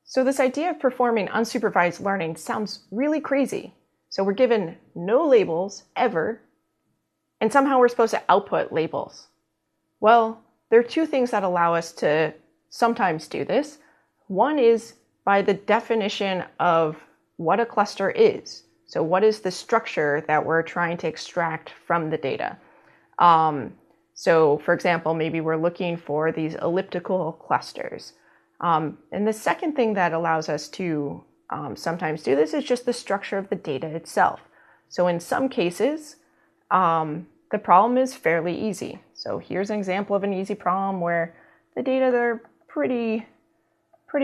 So this idea of performing unsupervised learning sounds really crazy. So we're given no labels ever, and somehow we're supposed to output labels. Well, there are two things that allow us to sometimes do this. One is by the definition of what a cluster is. So what is the structure that we're trying to extract from the data? So for example, maybe we're looking for these elliptical clusters. And the second thing that allows us to sometimes do this is just the structure of the data itself. So in some cases, the problem is fairly easy. So here's an example of an easy problem where the data, they're pretty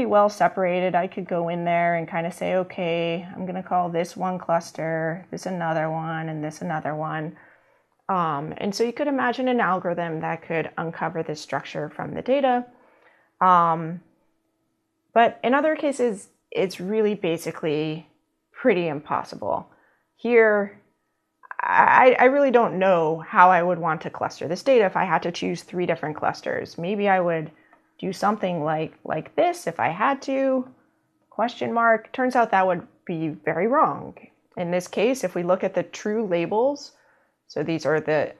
well separated. I could go in there and kind of say, okay, I'm going to call this one cluster, this another one, and this another one. And so you could imagine an algorithm that could uncover this structure from the data. But in other cases, it's really basically pretty impossible. Here, I really don't know how I would want to cluster this data if I had to choose 3 different clusters. Maybe I would do something like this if I had to, question mark. Turns out that would be very wrong. In this case, if we look at the true labels, so these are the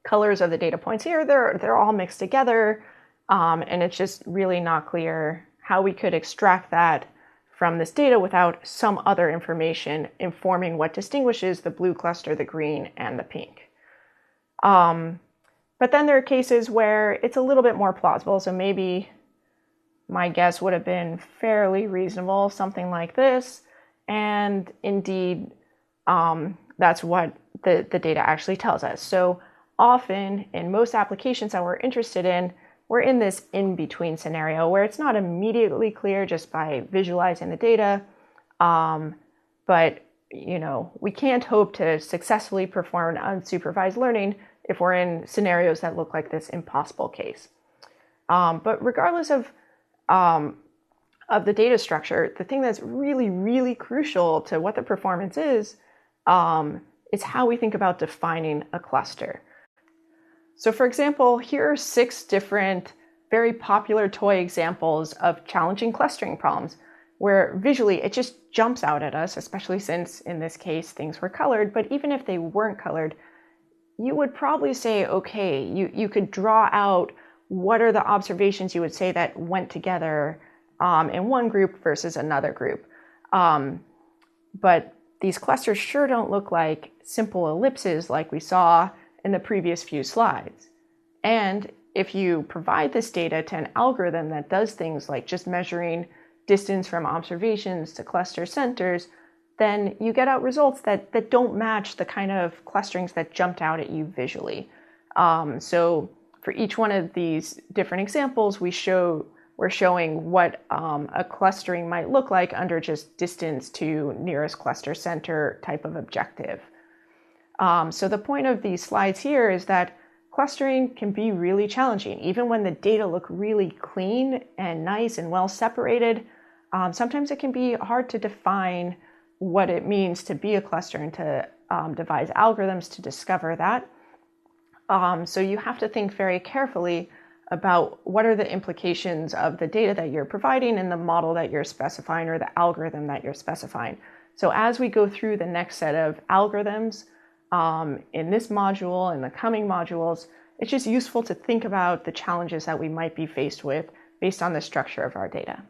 colors of the data points here, they're all mixed together, and it's just really not clear how we could extract that from this data without some other information informing what distinguishes the blue cluster, the green, and the pink. But then there are cases where it's a little bit more plausible. So maybe my guess would have been fairly reasonable, something like this. And indeed, that's what the data actually tells us. So often in most applications that we're interested in, we're in this in-between scenario where it's not immediately clear just by visualizing the data. But we can't hope to successfully perform unsupervised learning if we're in scenarios that look like this impossible case. But regardless of the data structure, the thing that's really, really crucial to what the performance is how we think about defining a cluster. So for example, here are 6 different very popular toy examples of challenging clustering problems where visually it just jumps out at us, especially since in this case things were colored. But even if they weren't colored, you would probably say, okay, you could draw out what are the observations you would say that went together in one group versus another group. But these clusters sure don't look like simple ellipses like we saw in the previous few slides. And if you provide this data to an algorithm that does things like just measuring distance from observations to cluster centers, then you get out results that don't match the kind of clusterings that jumped out at you visually. So for each one of these different examples, we're showing what a clustering might look like under just distance to nearest cluster center type of objective. So the point of these slides here is that clustering can be really challenging. Even when the data look really clean and nice and well separated, sometimes it can be hard to define what it means to be a cluster and to devise algorithms to discover that. So you have to think very carefully about what are the implications of the data that you're providing and the model that you're specifying or the algorithm that you're specifying. So as we go through the next set of algorithms in this module and the coming modules, it's just useful to think about the challenges that we might be faced with based on the structure of our data.